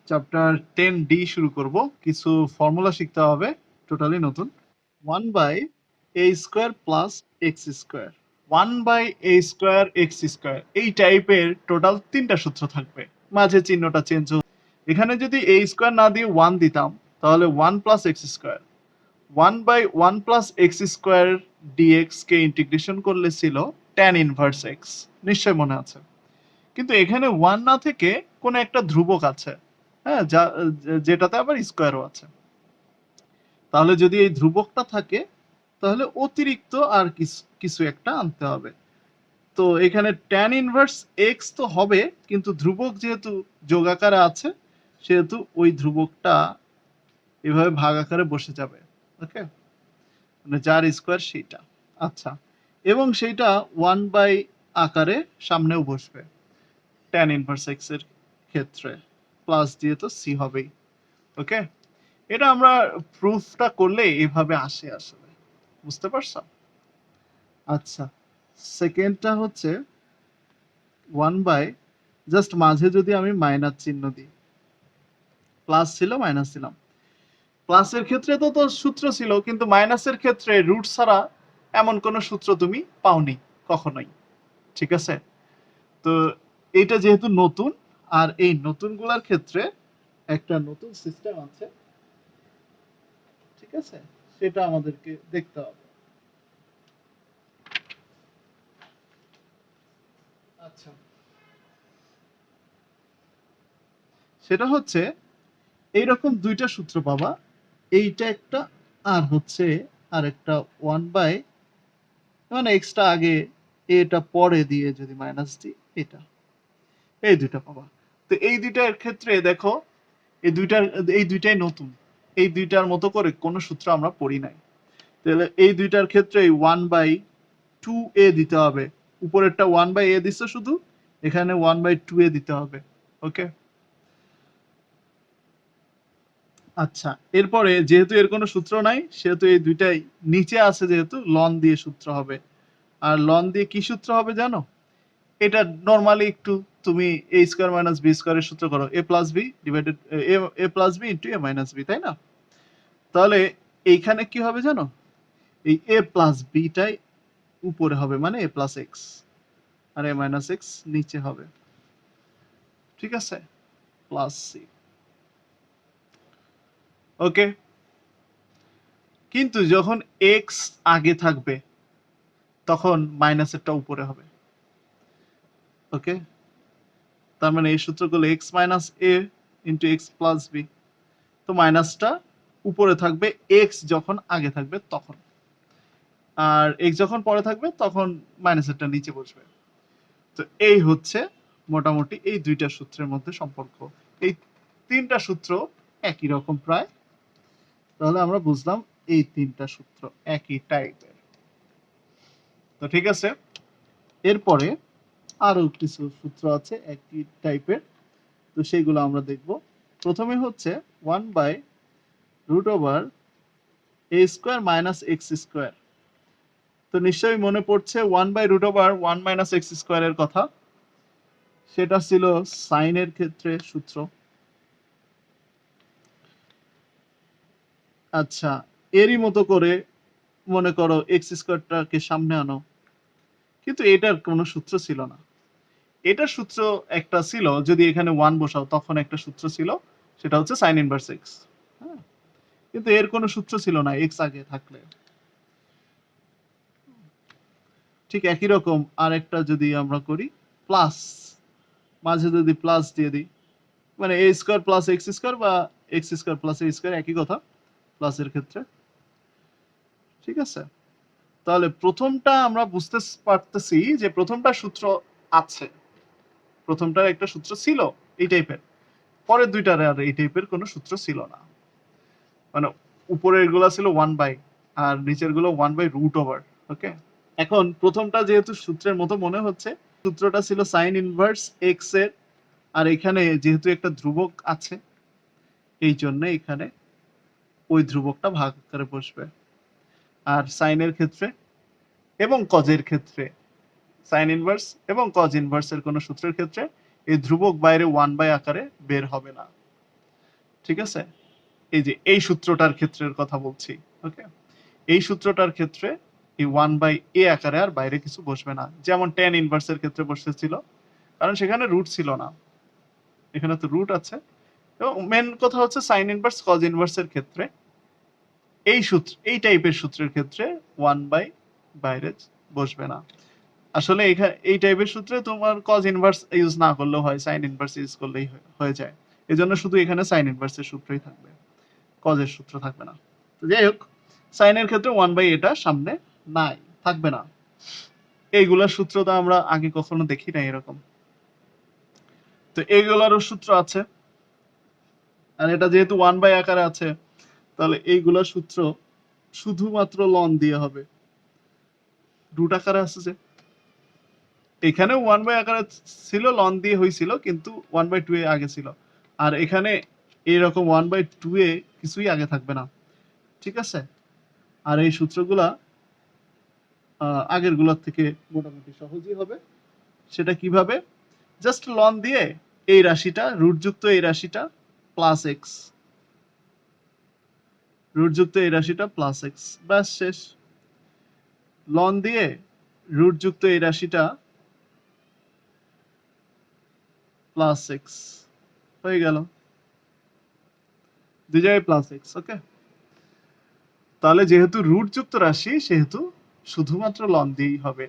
Chapter 10D শুরু করব। কিছু ফর্মুলা শিখতে হবে, টোটালি নতুন। 1 by a square plus x square, 1 by a square x square, এই টাইপের টোটাল 3টা সূত্র থাকবে। মাঝে চিহ্নটা চেঞ্জ হবে। এখানে যদি এ স্কোয়ার না দিয়ে 1 দিতাম তাহলে 1 plus x square, 1 by 1 plus x square dx কে ইন্টিগ্রেশন করলে ছিল tan ইনভার্স এক্স, নিশ্চয় মনে আছে। কিন্তু এখানে 1 না থেকে কোনো একটা ধ্রুবক আছে, হ্যাঁ, যেটাতে আবার স্কোয়ারও আছে। তাহলে যদি এই ধ্রুবকটা থাকে তাহলে অতিরিক্ত আর কিছু একটা আনতে হবে। তো এখানে tan ইনভার্স এক্স তো হবে, কিন্তু ধ্রুবক যেহেতু যোগ আকারে আছে সেহেতু ওই ধ্রুবকটা এভাবে ভাগ আকারে বসে যাবে। ওকে, মানে যার স্কোয়ার সেইটা। আচ্ছা, এবং সেইটা 1 বাই আকারে সামনেও বসবে tan ইনভার্স এক্স এর ক্ষেত্রে, প্লাস দিয়ে তো সি হবেই। ওকে, এটা আমরা প্রুফটা করলে এভাবে আসে আসলে, বুঝতে পারছো? আচ্ছা, সেকেন্ডটা হচ্ছে 1 বাই, জাস্ট মাঝে যদি আমি মাইনাস চিহ্ন দিই, প্লাস ছিল মাইনাস দিলাম। প্লাসের ক্ষেত্রে তো তো সূত্র ছিল, কিন্তু মাইনাসের ক্ষেত্রে রুট ছাড়া এমন কোনো সূত্র তুমি পাওনি কখনোই। ঠিক আছে? তো এটা যেহেতু নতুন, আর এই নতুনগুলার ক্ষেত্রে একটা নতুন সিস্টেম আছে, ঠিক আছে, সেটা আমাদেরকে দেখতে হবে। আচ্ছা, সেটা হচ্ছে এইরকম দুইটা সূত্র পাবা, এইটা একটা আর হচ্ছে আর একটা 1 বাই, মানে এক্সট্রা আগে এটা পরে দিয়ে যদি মাইনাস দিই, এটা, এই দুইটা পাবা। তো এই দুইটার ক্ষেত্রে দেখো, এই দুইটার, এই দুইটাই নতুন, এই দুইটার মতো করে কোনো সূত্র আমরা পড়ি নাই। তাহলে এই দুইটার ক্ষেত্রে 1 বাই 2a দিতে হবে। উপরেরটা 1 বাই a দিচ্ছে শুধু, এখানে 1 বাই 2a দিতে হবে। ওকে, আচ্ছা, এরপরে যেহেতু এর কোনো সূত্র নাই সেহেতু এই দুইটাই নিচে আছে, যেহেতু লন দিয়ে সূত্র হবে। আর লন দিয়ে কি সূত্র হবে জানো? এটা নরমালি একটু তুমি এ স্কোয়ার মাইনাস বি স্কোয়ারের সূত্র করো, এ প্লাস বি ডিভাইডেড এ প্লাস বি ইন্টু এ মাইনাস বি, তাই না? তাহলে এইখানে কি হবে জানো? এই এ প্লাস বিটাই উপরে হবে, মানে এ প্লাস এক্স, আর এ মাইনাস এক্স নিচে হবে। ঠিক আছে, প্লাস সি। ওকে, কিন্তু যখন এক্স আগে থাকবে তখন মাইনাসেরটা উপরে হবে। ওকে, তার মানে এই সূত্রগুলো এক্স মাইনাস এ ইন্টু এক্স প্লাস বি, তো মাইনাসটা উপরে থাকবে এক্স যখন আগে থাকবে তখন, আর এক্স যখন পরে থাকবে তখন মাইনাসেরটা নিচে বসবে। তো এই হচ্ছে মোটামুটি এই দুইটা সূত্রের মধ্যে সম্পর্ক। এই 3টা সূত্র একই রকম প্রায়, তাহলে আমরা বুঝলাম এই 3টা সূত্র একই টাইপের। তো ঠিক আছে, এরপরে আরো কিছু সূত্র আছে একই টাইপের, তো সেইগুলো আমরা দেখব। প্রথমে হচ্ছে 1 by root over a square minus x square. তো নিশ্চয়ই মনে পড়ছে 1 by root over 1 minus x স্কোয়ারের কথা, সেটা ছিল সাইনের ক্ষেত্রে সূত্র। আচ্ছা, এরই মতো করে মনে করো এক্স স্কোয়ারটাকে সামনে আনো, কিন্তু এটার কোনো সূত্র ছিল না। এটার সূত্র একটা ছিল, যদি এখানে 1 বসাও তখন একটা সূত্র ছিল, সেটা হচ্ছে সাইন ইনভার্স এক্স। হ্যাঁ, কিন্তু এর কোনো সূত্র ছিল না এক্স আগে থাকলে। ঠিক একই রকম আরেকটা যদি আমরা করি, প্লাস, মাঝে যদি প্লাস দিয়ে দিই, মানে এ স্কোয়ার প্লাস এক্স স্কোয়ার বা x square plus a square, একই কথা প্লাসের ক্ষেত্রে। ঠিক আছে, তাহলে প্রথমটা আমরা বুঝতে পারতেছি যে প্রথমটা সূত্র আছে, প্রথমটার একটা সূত্র ছিল এই টাইপের, পরের দুইটার আর এই টাইপের কোনো সূত্র ছিল না। মানে উপরের গুলা ছিল 1 বাই, আর নিচের গুলো 1 বাই রুট ওভার। ওকে, এখন প্রথমটা যেহেতু সূত্রের মতো মনে হচ্ছে, সূত্রটা ছিল সাইন ইনভার্স এক্স এর, আর এখানে যেহেতু একটা ধ্রুবক আছে এই জন্য এখানে ওই ধ্রুবকটা ভাগ করে বসবে। আর সাইনের ক্ষেত্রে এবং কজের ক্ষেত্রে, সাইন ইনভার্স এবং কজ ইনভার্স এর কোনো সূত্রের ক্ষেত্রে এই ধ্রুবক বাইরে 1 বাই আকারে বের হবে না। ঠিক আছে? এই যে এই সূত্রটার ক্ষেত্রের কথা বলছি। ওকে? এই সূত্রটার ক্ষেত্রে এই 1/a আকারে আর বাইরে কিছু বসবে না। যেমন tan ইনভার্স এর ক্ষেত্রে বসেছিল। কারণ সেখানে রুট ছিল না। এখানে তো রুট আছে। এবং মেন কথা হচ্ছে sin ইনভার্স cos ইনভার্স এর ক্ষেত্রে এই টাইপের সূত্রের ক্ষেত্রে 1 বাই বাইরে বসবে না। আসলে এই টাইপের সূত্রে তোমার cos ইনভার্স ইউজ না করলেও হয়, sin ইনভার্স ইউজ করলেই হয়ে যায়। এজন্য শুধু এখানে sin ইনভার্স এর সূত্রই থাকবে। cos এর সূত্র থাকবে না। তো যাই হোক, sin এর ক্ষেত্রে 1 বাই এটা সামনে নাই, থাকবে না। এইগুলার সূত্র তো আমরা আগে কখনো দেখি নাই এরকম। তো এইগুলারও সূত্র আছে। আর এটা যেহেতু 1 বাই আকারে আছে, তাহলে এইগুলার সূত্র শুধুমাত্র লন দিয়ে হবে। রুট আকারে আছে যে, এখানেও 1 বাই আকারে ছিল, লন দিয়ে হয়েছিল, কিন্তু 1 বাই 2 এ আগে ছিল। আর এখানে এইরকম 1 বাই 2 এ কিছুই আগে থাকবে না। ঠিক আছে? আর এই সূত্রগুলা আগের গুলার থেকে মোটামুটি সহজই হবে। সেটা কিভাবে? জাস্ট লন দিয়ে এই রাশিটা, রুটযুক্ত এই রাশিটা প্লাস এক্স, রুটযুক্ত এই রাশিটা প্লাস এক্স, ব্যাস শেষ। লন দিয়ে রুটযুক্ত এই রাশিটা প্লাস এক্স হয়ে গেল, দুই জায়গায় প্লাস এক্স। ওকে, তাহলে যেহেতু রুটযুক্ত রাশি সেহেতু শুধুমাত্র লন দিয়েই হবে।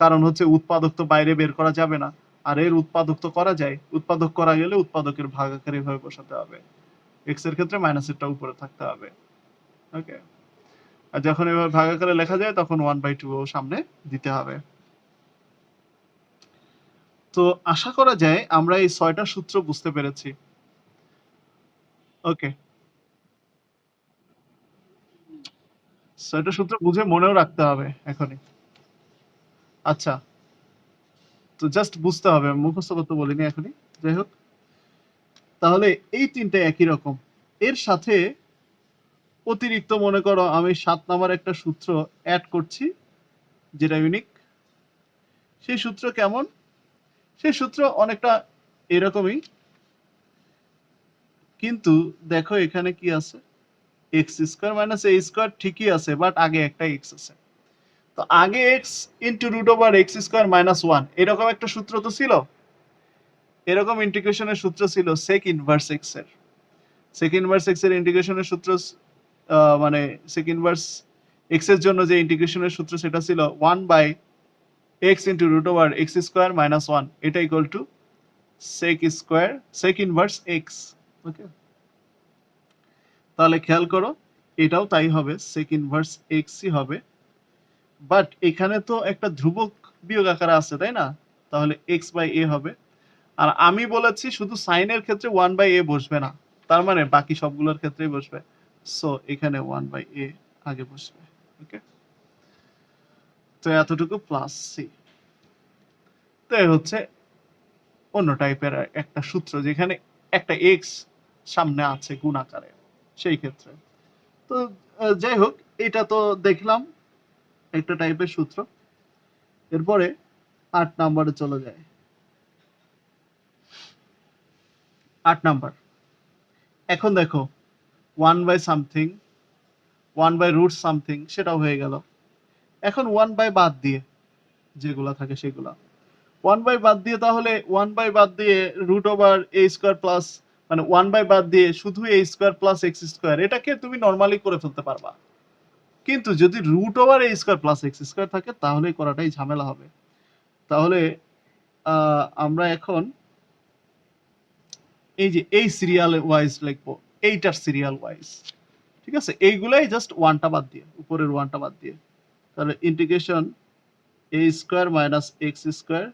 কারণ হচ্ছে উৎপাদক তো বাইরে বের করা যাবে না, আর এর উৎপাদক তো করা যায়। উৎপাদক করা গেলে উৎপাদকের ভাগাকার এভাবে বসাতে হবে, এক্স এর ক্ষেত্রে মাইনাসেরটা উপরে থাকতে হবে। ওকে, আর যখন এভাবে ভাগাকারে লেখা যায় তখন 1/2 ও সামনে দিতে হবে। তো আশা করা যায় আমরা এই 6টা সূত্র বুঝতে পেরেছি। ওকে, 6টা সূত্র বুঝে মনেও রাখতে হবে এখনই। আচ্ছা, তো জাস্ট বুঝতে হবে, মুখস্থ করতে বলিনি এখনই। যাই হোক, তাহলে এই তিনটা একই রকম। এর সাথে অতিরিক্ত মনে করো আমি 7 নাম্বার একটা সূত্র অ্যাড করছি, যেটা ইউনিক। সেই সূত্র কেমন? সেই সূত্র অনেকটা এরকমই, কিন্তু দেখো এখানে কি আছে, x square minus a square ঠিকই আছে, বাট আগে একটা এক্স আছে। তো আগে x into root over x square minus one, এরকম একটা সূত্র তো ছিল। এরকম ইন্টিগ্রেশনের সূত্র ছিল সেক ইনভার্স এক্স এর। সেক ইনভার্স এক্স এর ইন্টিগ্রেশনের সূত্র মানে সেক ইনভার্স এক্স এর জন্য যে ইন্টিগ্রেশনের সূত্র সেটা ছিল 1 by x into root over x square minus one, এটা equal to sec square sec inverse x. Okay, তাহলে খেয়াল করো এটাও তাই হবে, সেক ইনভার্স এক্সই হবে। বাট এখানে তো একটা ধ্রুবক বিয়োগ আকারে আছে, তাই না? তাহলে এক্স বাই এ হবে। আর আমি বলেছি শুধু সাইনের ক্ষেত্রে 1 বাই এ বসবে না, তার মানে বাকি সবগুলোর ক্ষেত্রেই বসবে। সো এখানে 1 বাই এ আগে বসবে। ওকে, তো এতটুকু প্লাস সি। তো এই হচ্ছে অন্য টাইপের একটা সূত্র, যেখানে একটা এক্স সামনে আছে গুণ আকারে, সেই ক্ষেত্রে। তো যাই হোক, এটা তো দেখলাম একটা টাইপের সূত্র। এরপরে 8 নাম্বারে চলে যায়। 8 নাম্বার, এখন দেখো 1 by something, 1 by root something, সেটাও হয়ে গেল। এখন 1 বাই বাদ দিয়ে যেগুলা থাকে সেগুলা, 1 বাই বাদ দিয়ে, তাহলে 1 বাই বাদ দিয়ে root over a square plus, মানে 1 বাই বাদ দিয়ে শুধু এ স্কোয়ার প্লাস এক্স স্কোয়ার, এটাকে তুমি নর্মালি করে ফেলতে পারবা। কিন্তু যদি root over a square plus x square থাকে তাহলে করাটাই ঝামেলা হবে। তাহলে আমরা এখন এই যে এই সিরিয়াল ওয়াইজ লিখবো, এইটার সিরিয়াল ওয়াইজ। ঠিক আছে, এইগুলাই জাস্ট ওয়ানটা বাদ দিয়ে, উপরের ওয়ানটা বাদ দিয়ে। তাহলে integration a square minus x square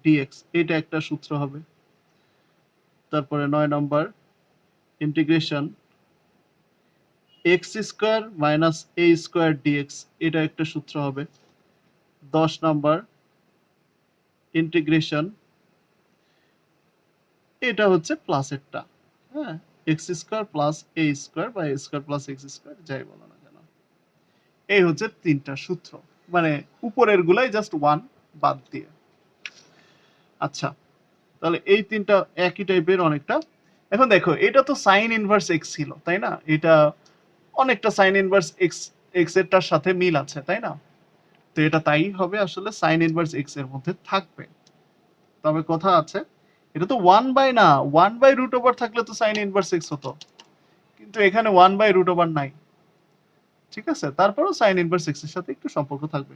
dx, এটা একটা সূত্র হবে। তারপরে 9 নম্বর, integration x square minus a square dx, এটা একটা সূত্র হবে। 10 নম্বর, ইন্টিগ্রেশন, এটা হচ্ছে প্লাসেরটা, হ্যাঁ, x square plus a square বা এ স্কোয়ার প্লাস এক্স স্কোয়ার, যাই বলো না কেন। এই হচ্ছে তিনটা সূত্র, মানে উপরের গুলাই জাস্ট ওয়ান বাদ দিয়ে। আচ্ছা, তাহলে এই তিনটা একই টাইপের অনেকটা। এখন দেখো এটা তো সাইন ইনভার্স এক্স ছিল, তাই না? এটা অনেকটা সাইন ইনভার্স এক্স এক্স এরটার সাথে মিল আছে, তাই না? তো এটা তাই হবে, আসলে সাইন ইনভার্স এক্স এর মধ্যে থাকবে। তবে কথা আছে, এটা তো ওয়ান বাই না, ওয়ান বাই রুট ওভার থাকলে তো সাইন ইনভার্স এক্স হতো, কিন্তু এখানে ওয়ান বাই রুট ওভার নাই। ঠিক আছে, তারপরেও সাইন ইনভার্স এক্স এর সাথে একটু সম্পর্ক থাকবে।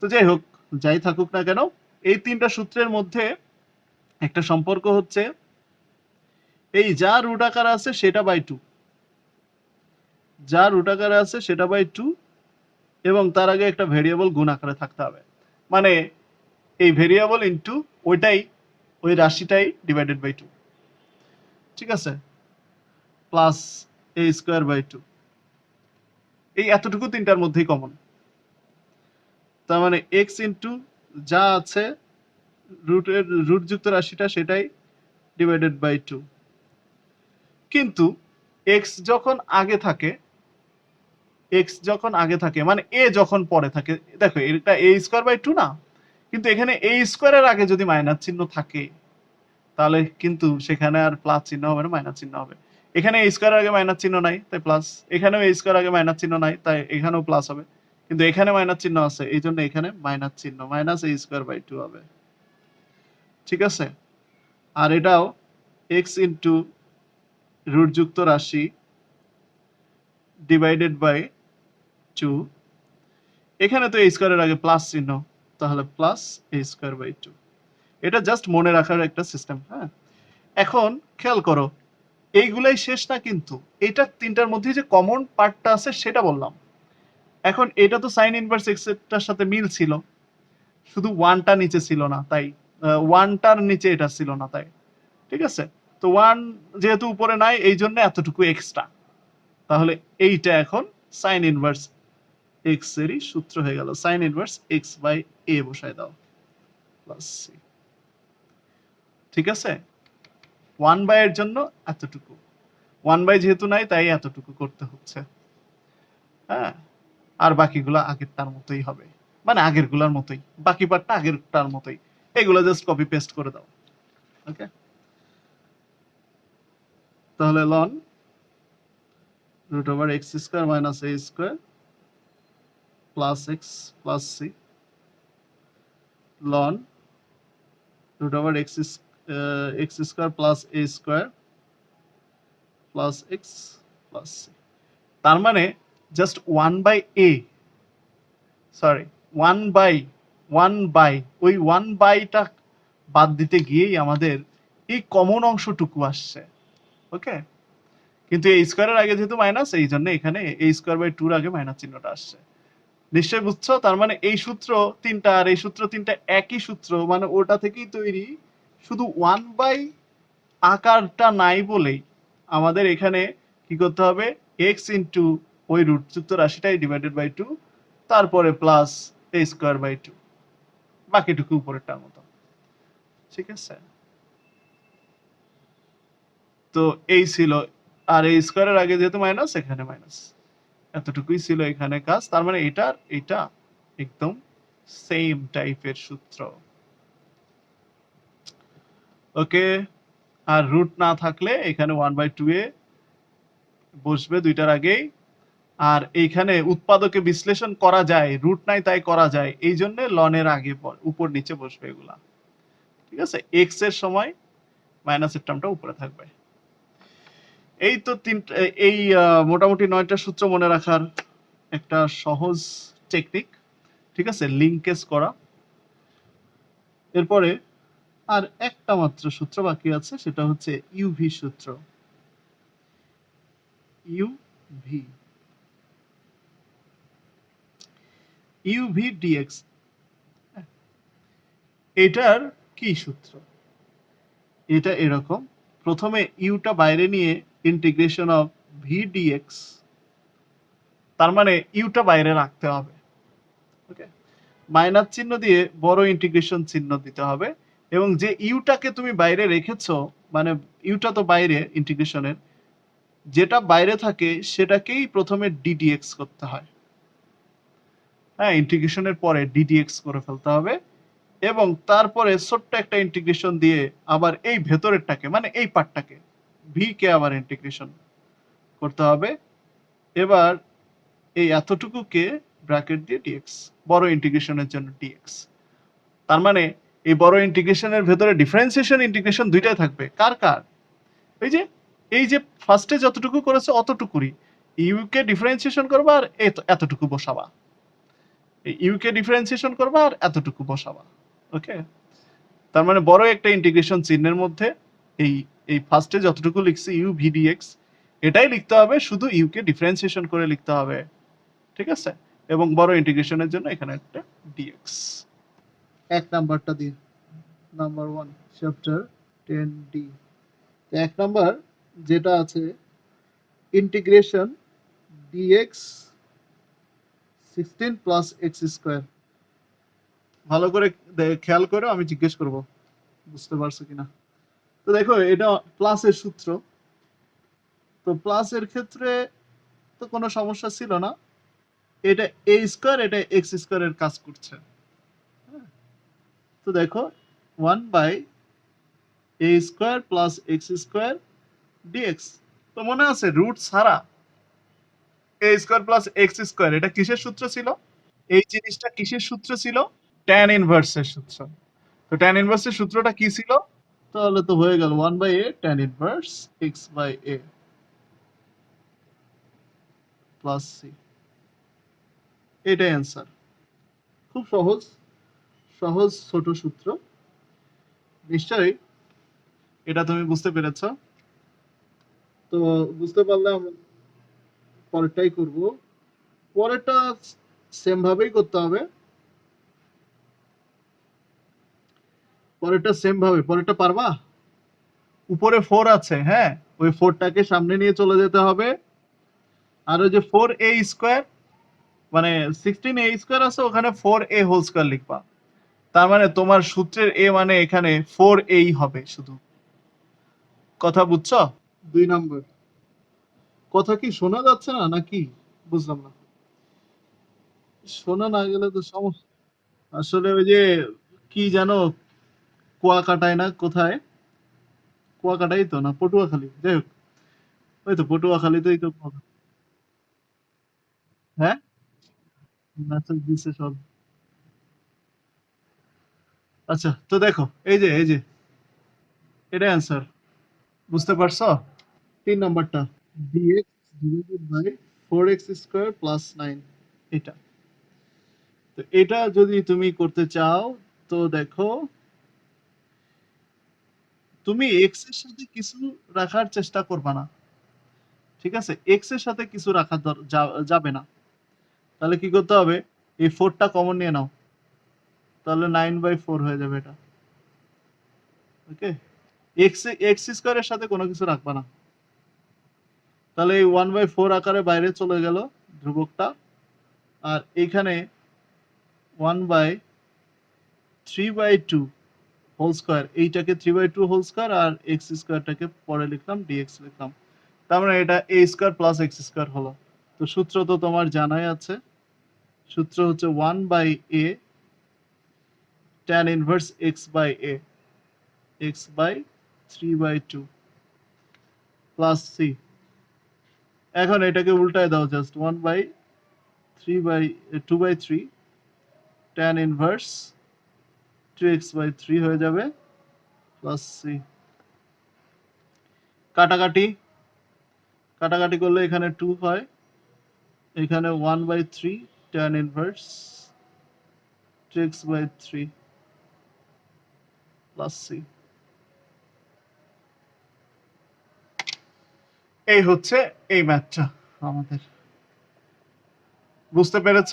তো যাই হোক, যাই থাকুক না কেন, এই তিনটা সূত্রের মধ্যে একটা সম্পর্ক হচ্ছে এই যা রুট আকারে আছে সেটা বাই টু, যা রুট আকারে আছে সেটা বাই টু, এবং তার আগে একটা ভেরিয়েবল গুণ আকারে থাকতে হবে। মানে এই ভেরিয়েবল ইনটু ওইটাই, ওই রাশিটাই ডিভাইডেড বাই টু। ঠিক আছে, plus a square by two, এই এতটুকু তিনটার মধ্যেই কমন। তার মানে এক্স ইন্টু যা আছে রুটের রুটযুক্ত রাশিটা সেটাই ডিভাইডেড বাই টু। কিন্তু এক্স যখন আগে থাকে, এক্স যখন আগে থাকে মানে এ যখন পরে থাকে, দেখো এটা এ স্কোয়ার বাই টু না, কিন্তু এখানে এ স্কোয়ারের আগে যদি মাইনাস চিহ্ন থাকে তাহলে কিন্তু সেখানে আর প্লাস চিহ্ন হবে না, মাইনাস চিহ্ন হবে। এখানে এ স্কোয়ারের আগে মাইনাস চিহ্ন নাই তাই প্লাস, এখানেও এ স্কোয়ার আগে মাইনাস চিহ্ন নাই তাই এখানেও প্লাস হবে, কিন্তু এখানে মাইনাস চিহ্ন আছে এই জন্য এখানে মাইনাস চিহ্ন, minus a square by two হবে। ঠিক আছে, আর এটাও এক্স ইন্টু রুটযুক্ত রাশি ডিভাইডেড বাই টু, এখানে তো এ স্কোয়ারের আগে প্লাস চিহ্ন, তাহলে plus a square by two. এটা জাস্ট মনে রাখার একটা সিস্টেম। হ্যাঁ, এখন খেয়াল করো, এইগুলাই শেষ না, কিন্তু এটা তিনটার মধ্যে যে কমন পার্টটা আছে সেটা বললাম। এখন এটা তো সাইন ইনভার্স এক্স এর সাথে মিল ছিল, শুধু ওয়ানটা নিচে ছিল না তাই, ওয়ানটার নিচে এটা ছিল না তাই। ঠিক আছে, তো ওয়ান যেহেতু উপরে নাই এই জন্য এতটুকু এক্সট্রা, তাহলে এইটা এখন সাইন ইনভার্স এক্স এরই সূত্র হয়ে গেল। সাইন ইনভার্স এক্স বাই এ বসায় দাও প্লাস সি। ঠিক আছে, ওয়ান বাই এর জন্য এতটুকু, ওয়ান বাই যেহেতু নাই তাই এতটুকু করতে হচ্ছে। হ্যাঁ, আর বাকিগুলো আগেরটার মতোই হবে, মানে আগের গুলার মতোই, বাকি পার্টটা আগেরটার মতোই, এগুলো জাস্ট কপি পেস্ট করে দাও। ওকে, তাহলে ln root over x square minus a square plus x plus c, ln root over x square plus a square plus x plus c. তার মানে just one by a, sorry one by ওই one বাইটা বাদ দিতে গিয়েই আমাদের এই common অংশটুকু আসছে। ওকে, কিন্তু এই স্কোয়ারের আগে যেহেতু মাইনাস এই জন্য এখানে এই স্কোয়ার বাই টুর আগে মাইনাস চিহ্নটা আসছে। নিশ্চয়ই বুঝছো? তার মানে এই সূত্র তিনটা আর এই সূত্র তিনটা একই সূত্র, মানে ওটা থেকেই তৈরি, শুধু ওয়ান বাই আকারটা নাই বলেই আমাদের এখানে কি করতে হবে, এক্স ইন্টু ওই রুটযুক্ত রাশিটাই ডিভাইডেড বাই টু, তারপরে plus a square by two, বাকিটুকু উপরেরটার মতো। ঠিক আছে, তো এই ছিল, আর এই স্কোয়ারের আগে যেহেতু মাইনাস এখানে মাইনাস, এতটুকুই ছিল এখানে কাজ। তার মানে এটার এটা একদম সেম টাইপের সূত্র। ওকে, আর রুট না থাকলে এখানে ওয়ান বাই টু এ বসবে দুইটার আগেই, আর এইখানে উৎপাদকে বিশ্লেষণ করা যায়, রুট নাই তাই করা যায়, এই জন্য লনের আগে উপর নিচে বসবে এগুলা। ঠিক আছে, এক্স এর সময় মাইনাসের টার্মটা উপরে থাকবে। এই তো তিনটা, এই মোটামুটি 9টা সূত্র মনে রাখার একটা সহজ টেকনিক। ঠিক আছে, লিঙ্কেজ করা। এরপরে আর একটা মাত্র সূত্র বাকি আছে, সেটা হচ্ছে ইউভি সূত্র। ইউভি, ইউভি ডিএক্স, এটার কি সূত্র? এটা এরকম, প্রথমে ইউটা বাইরে নিয়ে ইন্টিগ্রেশন অফ ভি ডিএক্স, তার মানে ইউটা বাইরে রাখতে হবে। ওকে, মাইনাস চিহ্ন দিয়ে বড় ইন্টিগ্রেশন চিহ্ন দিতে হবে, এবং যে ইউটাকে তুমি বাইরে রেখেছো, মানে ইউটা তো বাইরে ইন্টিগ্রেশনের, যেটা বাইরে থাকে সেটাকেই প্রথমে ডিডিএক্স করতে হয়। হ্যাঁ, ইন্টিগ্রেশনের পরে ডিডিএক্স করে ফেলতে হবে, এবং তারপরে ছোট্ট একটা ইন্টিগ্রেশন দিয়ে আবার এই ভেতরেরটাকে মানে এই পার্টটাকে ভি কে আবার ইন্টিগ্রেশন করতে হবে। এবার এই এতটুকুকে ব্র্যাকেট দিয়ে ডিএক্স, বড় ইন্টিগ্রেশনের জন্য ডিএক্স। তার মানে এই বড় ইন্টিগ্রেশনের ভেতরে ডিফারেন্সিয়েশন ইন্টিগ্রেশন দুইটাই থাকবে। কার কার? এই যে ফার্স্টে যতটুকু করেছে অতটুকুরই ইউ কে ডিফারেন্সিয়েশন করবা আর এতটুকু বসাবা, এই ইউ কে ডিফারেন্সিয়েশন করবা আর এতটুকু বসাবা। ওকে, তার মানে বড় একটা ইন্টিগ্রেশন চিহ্নের মধ্যে এই এই ফার্স্টে যতটুকু লিখছি ইউ ভি ডিএক্স এটাই লিখতে হবে, শুধু ইউ কে ডিফারেন্সিয়েশন করে লিখতে হবে। ঠিক আছে, এবং বড় ইন্টিগ্রেশনের জন্য এখানে একটা ডিএক্স। এক নাম্বারটা দিয়ে নাম্বার 1 চ্যাপ্টার 10D। এক নাম্বার যেটা আছে integration dx 16 plus x square. ভালো করে খেয়াল করে আমি জিজ্ঞেস করব বুঝতে পারছো কিনা। তো দেখো এটা প্লাসের সূত্র, তো প্লাসের ক্ষেত্রে তো কোনো সমস্যা ছিল না, এটা এ স্কোয়ার এটা এক্স স্কোয়ারের কাজ করছে। তো দেখো 1/a² plus x square dx. তো মনে আছে রুট ছাড়া এ স্কোয়ার প্লাস এক্স স্কোয়ার এটা কিসের সূত্র ছিল? এই জিনিসটা কিসের সূত্র ছিল? ট্যান ইনভার্সের সূত্র। তো ট্যান ইনভার্সের সূত্রটা কি ছিল? তাহলে তো হয়ে গেল 1/a tan inverse x/a plus c. এটাই অ্যান্সার। খুব সহজ সহজ ছোট সূত্র, নিশ্চয়ই এটা তুমি বুঝতে পেরেছ। তো বুঝতে পারলে আমরা পরেরটাই করব। পরেরটা সেম ভাবেই করতে হবে, পরেরটা সেম ভাবে। পরেরটা পারবা? উপরে 4 আছে, হ্যাঁ, ওই 4টাকে সামনে নিয়ে চলে যেতে হবে। আর ওই যে 4a² মানে 16a² আছে, ওখানে 4a² লিখবা। তার মানে তোমার সূত্রের এ মানে এখানে 4a হবে শুধু। কথা বুঝছো? 2 নম্বর। কথা কি শোনা যাচ্ছে না নাকি? বুঝলাম না। শোনা না গেলে তো সমস্যা। আসলে ওই যে কি জানো, কুয়াকাটায় না কোথায়, কুয়াকাটাই তো না পটুয়াখালী, যাই হোক, ওই তো পটুয়াখালীতেই তো হ্যাঁ, মেসেজ দিছে সব। আচ্ছা তো দেখো এই যে এটা অ্যান্সার, বুঝতে পারছো? 3 নম্বরটা dx divided by 4x² plus 9, এটা। তো এটা যদি তুমি করতে চাও তো দেখো তুমি এক্স এর সাথে কিছু রাখার চেষ্টা করবা না, ঠিক আছে? এক্স এর সাথে কিছু রাখা যাবে না। তাহলে কি করতে হবে? এই 4টা কমন নিয়ে নাও, তাহলে 9/4 হয়ে যাবে এটা। ওকে, এক্স স্কোয়ারের সাথে কোনো কিছু রাখবা না, তাহলে এই 1/4 আকারে বাইরে চলে গেল ধ্রুবকটা। আর এখানে 1/3/2 হোল স্কোয়ার, এইটাকে 3/2 হোল স্কোয়ার আর এক্স স্কোয়ারটাকে পরে লিখলাম ডিএক্স লিখলাম। তার মানে এটা এ স্কোয়ার প্লাস এক্স স্কোয়ার হলো। তো সূত্র তো তোমার জানাই আছে, সূত্র হচ্ছে 1/a tan inverse x/a x/3/2 plus C. এখন এটাকে উল্টায় দাও, জাস্ট 2/3 tan ইনভার্স 2x/3 হয়ে যাবে প্লাস সি। কাটাকাটি কাটাকাটি করলে এখানে 2 হয়, এখানে 1/3 tan inverse 2x/3 plus C. এই হচ্ছে এই ম্যাথটা আমাদের, বুঝতে পেরেছ?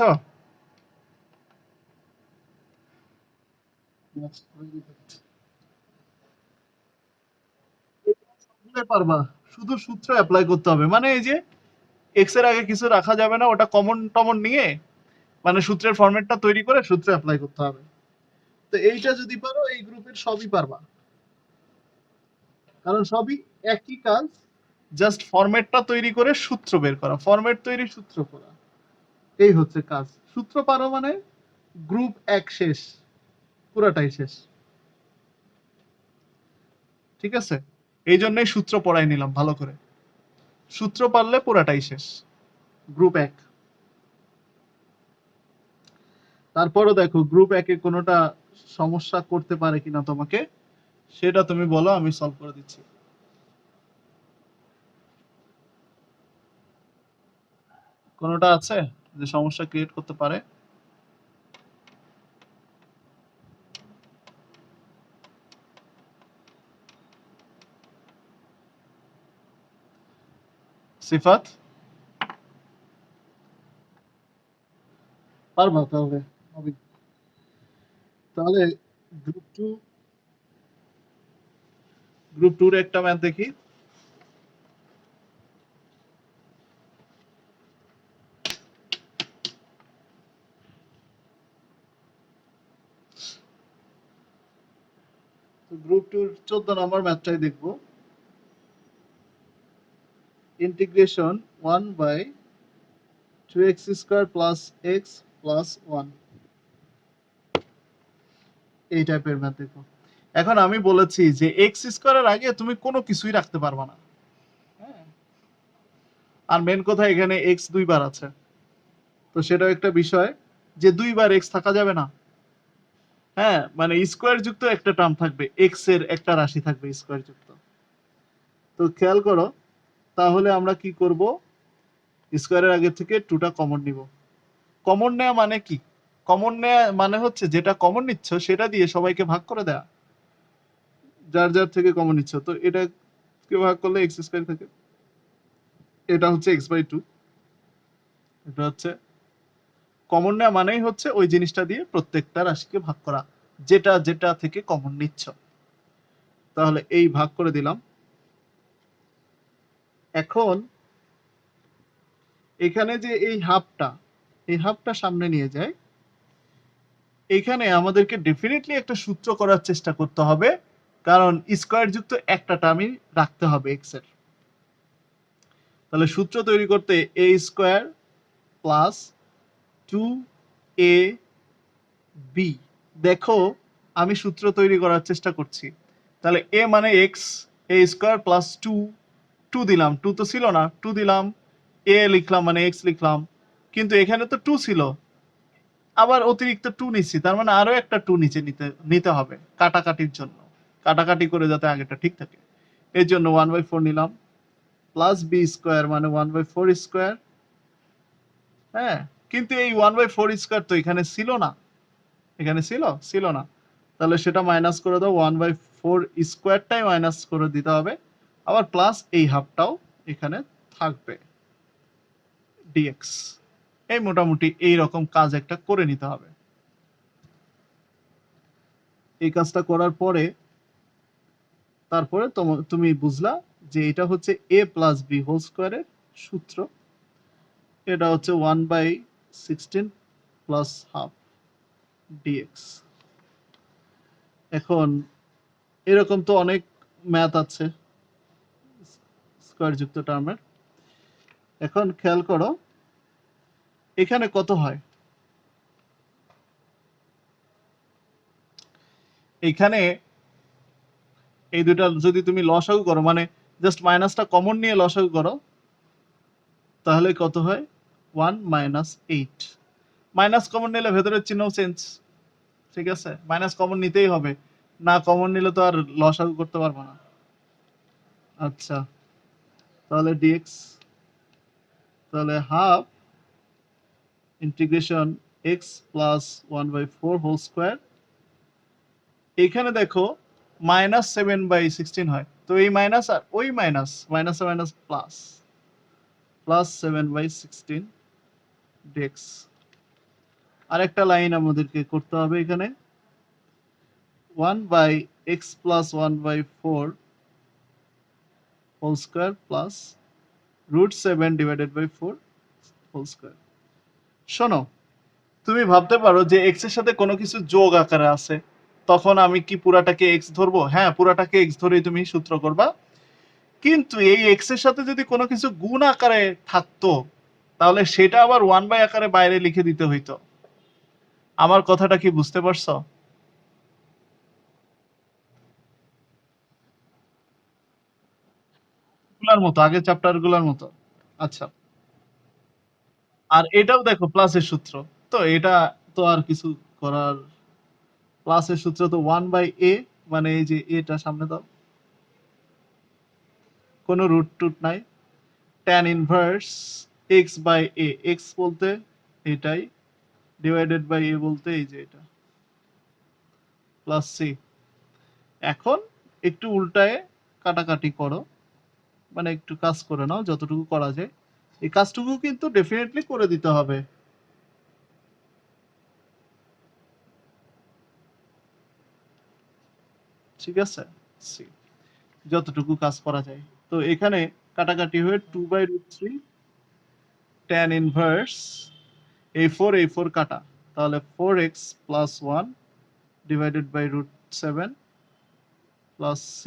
বুঝতে পারবা, শুধু সূত্র অ্যাপ্লাই করতে হবে। মানে এই যে এক্স এর আগে কিছু রাখা যাবে না, ওটা কমন টমন নিয়ে মানে সূত্রের ফরম্যাটটা তৈরি করে সূত্রে অ্যাপ্লাই করতে হবে। তো এইটা যদি পারো এই গ্রুপের সবই পারবা, কারণ সবই একই কাজ, জাস্ট ফরম্যাটটা তৈরি করে সূত্র বের করা, ফরম্যাট তৈরি সূত্র করা, এই হচ্ছে কাজ। সূত্র পারো মানে গ্রুপ 1 শেষ, পুরাটাই শেষ। ঠিক আছে, এই জন্যই সূত্র পড়াই নিলাম ভালো করে, সূত্র পারলে পুরাটাই শেষ। গ্রুপ 1 তারপরও দেখো গ্রুপ 1 এ কোনোটা সমস্যা করতে পারে কিনা তোমাকে, সেটা তুমি বলো, আমি সলভ করে দিচ্ছি। কোনোটা আছে যে সমস্যা ক্রিয়েট করতে পারে? সিফাত পারবা তাহলে? তাহলে গ্রুপ 2, গ্রুপ 2 এর একটা ম্যাথ দেখি। তো গ্রুপ 2 এর 14 নম্বর ম্যাথটাই দেখব। Integration 1/2x² plus x plus 1, এই টাইপের ম্যাথ দেখো। এখন আমি বলেছি যে এক্স স্কোয়ারের আগে তুমি কোনো কিছুই রাখতে পারবা না, হ্যাঁ? আর মেন কথা এখানে এক্স দুইবার আছে, তো সেটাও একটা বিষয় যে দুইবার এক্স থাকা যাবে না। হ্যাঁ, মানে স্কোয়ার যুক্ত একটা টার্ম থাকবে, এক্স এর একটা রাশি থাকবে স্কোয়ার যুক্ত। তো খেয়াল করো, তাহলে আমরা কি করব, স্কোয়ারের আগে থেকে টুটা কমন নিব। কমন নেওয়া মানে কি? কমন নেওয়া মানে হচ্ছে যেটা কমন নিচ্ছ সেটা দিয়ে সবাইকে ভাগ করে দেয়া, যার যার থেকে কমন নিচ্ছ। তো এটা কে ভাগ করলে এক্স স্কোয়ার থাকে, এটা হচ্ছে x/2। এটা হচ্ছে কমন নেওয়া মানেই হচ্ছে ওই জিনিসটা দিয়ে প্রত্যেকটা রাশিকে ভাগ করা, যেটা যেটা থেকে কমন নিচ্ছ। তাহলে এই ভাগ করে দিলাম। এখন এখানে যে এই হাফটা সামনে নিয়ে যায়, এখানে আমাদেরকে ডেফিনেটলি একটা সূত্র করার চেষ্টা করতে হবে, কারণ স্কোয়ার যুক্ত একটা টার্মই রাখতে হবে এক্স এর। তাহলে সূত্র তৈরি করতে এ স্কোয়ার প্লাস 2ab, দেখো আমি সূত্র তৈরি করার চেষ্টা করছি। তাহলে এ মানে এক্স, এ স্কোয়ার প্লাস 2 দিলাম, 2 তো ছিল না, 2 দিলাম, এ লিখলাম মানে এক্স লিখলাম, কিন্তু এখানে তো 2 ছিল, আবার অতিরিক্ত 2 নিচ্ছি, তার মানে আরো একটা 2 নিচে নিতে হবে কাটাকাটির জন্য, কাটাকাটি করে যাতে আগেটা ঠিক থাকে। এর জন্য 1/4 নিলাম, প্লাস বি স্কোয়ার মানে 1/4 স্কোয়ার। হ্যাঁ, কিন্তু এই 1/4 স্কোয়ার তো এখানে ছিল না, এখানে ছিল না, তাহলে সেটা মাইনাস করে দাও, 1/4 স্কোয়ারটাই মাইনাস করে দিতে হবে, আবার প্লাস এই হাফটাও এখানে থাকবে, ডিএক্স। এই মোটামুটি এই রকম কাজ একটা করে নিতে হবে। এই কাজটা করার পরে তারপরে তুমি বুঝলা যে এটা হচ্ছে a প্লাস বি হোল স্কোয়ারের সূত্র, এটা হচ্ছে 1/16 প্লাস হাফ ডিএক্স। এখন এরকম তো অনেক ম্যাথ আছে স্কোয়ার যুক্ত টার্মের। এখন খেয়াল করো এখানে কত হয়, এখানে এই দুটা যদি তুমি লসাগু করো, মানে জাস্ট মাইনাসটা কমন নিয়ে লসাগু করো, তাহলে কত হয় 1 - 8। মাইনাস কমন নিলে ভেতরের চিহ্ন চেঞ্জ, ঠিক আছে, মাইনাস কমন নিতেই হবে, না কমন নিলে তো আর লসাগু করতে পারবো না। আচ্ছা, তাহলে ডিএক্স, তাহলে half integration x plus 1/4 whole square, এখানে দেখো -7/16 হয়, তো এই মাইনাস আর ওই minus, minus minus plus, plus 7/16 dx. আরেকটা লাইন আমাদেরকে করতে হবে এখানে, 1/x plus 1/4 whole square plus √7 divided by 4 whole square. শোনো, তুমি ভাবতে পারো যে এক্স এর সাথে কোনো কিছু যোগ আকারে আছে, তখন আমি কি পুরাটাকে এক্স ধরবো? হ্যাঁ, পুরাটাকে এক্স ধরেই তুমি সূত্র করবা, কিন্তু এই এক্স এর সাথে যদি কোনো কিছু গুণ আকারে থাকতো, তাহলে সেটা আবার 1 আকারে বাইরে লিখে দিতে হইতো। আমার কথাটা কি বুঝতে পারছো? গুলার মতো, আগের চ্যাপ্টার গুলার মতো। আচ্ছা। আর এটাও দেখো প্লাসের সূত্র। তো এটা তো আর কিছু করার, প্লাসের সূত্র তো 1/a, মানে এই যে এটা সামনে দাও। কোনো রুট টুট নাই। tan ইনভার্স x/a, x বলতে এটাই, ডিভাইডেড বাই a বলতে এই যে এটা, প্লাস c। এখন একটু উল্টায়ে কাটাকাটি করো, মানে একটু কাজ করে নাও যতটুকু করা যায়। এই কাজটুকু কিন্তু ডেফিনেটলি করে দিতে হবে। ঠিক আছে? সি, যতটুকু কাজ করা যায়। তো এখানে কাটাকাটি হয়ে 2/√3 tan ইনভার্স a4 কাটা। তাহলে 4x plus 1 divided by √7 plus c।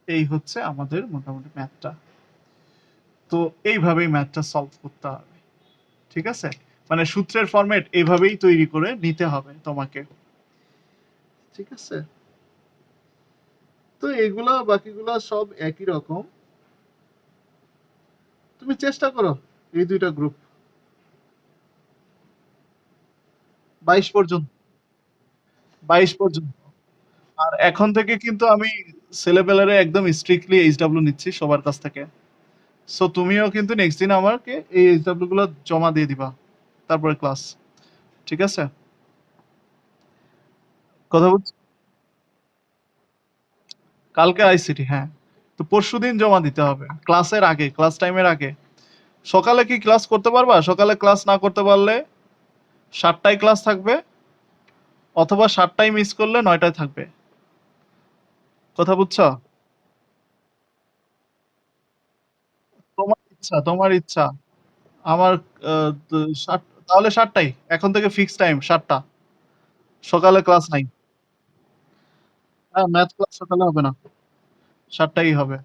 এই হচ্ছে আমাদের মোটামুটি ম্যাথটা। তো এইভাবেই ম্যাথটা সলভ করতে হবে। ঠিক আছে? মানে সূত্রের ফরম্যাট এভাবেই তৈরি করে নিতে হবে তোমাকে। ঠিক আছে? তো এগুলা বাকিগুলা সব একই রকম। তুমি চেষ্টা করো এই ২ টা গ্রুপ ২২ পর্যন্ত, ২২ পর্যন্ত। আর এখন থেকে কিন্তু আমি ছেলেপেলেরে একদম স্ট্রিক্টলি এইচডব্লিউ নিচ্ছি সবার কাছ থেকে। সো তুমিও কিন্তু নেক্সট দিন আমাকে এই এইচডব্লিউ গুলো জমা দিয়ে দিবা। তারপরে ক্লাস। ঠিক আছে? কথা বলছি। কালকে আইসিটি, হ্যাঁ। তো পরশুদিন জমা দিতে হবে। ক্লাসের আগে, ক্লাস টাইমের আগে। সকালে কি ক্লাস করতে পারবা? সকালে ক্লাস না করতে পারলে ৭ টায় ক্লাস থাকবে, অথবা ৭ টায় মিস করলে ৯ টায় থাকবে। কথা বুঝছো? তোমার ইচ্ছা, তোমার ইচ্ছা। আমার আ দ ৭, তাহলে ৭ টায়। এখন থেকে ফিক্স টাইম ৭ টা। সকালে ক্লাস নাই। ম্যাথ ক্লাস সকালে হবে না। ৭ টায়ই হবে।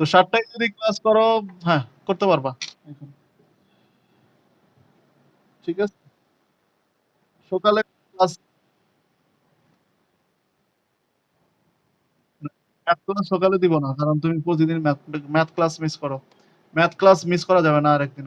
তো ৭ টায় যদি ক্লাস করো, হ্যাঁ, করতে পারবা। এখন। ঠিক আছে? সকালে ক্লাস, ম্যাথ ক্লাস সকালে দিব না। কারণ তুমি প্রতিদিন ম্যাথ ক্লাস মিস করো। ম্যাথ ক্লাস মিস করা যাবে না আরেকদিন।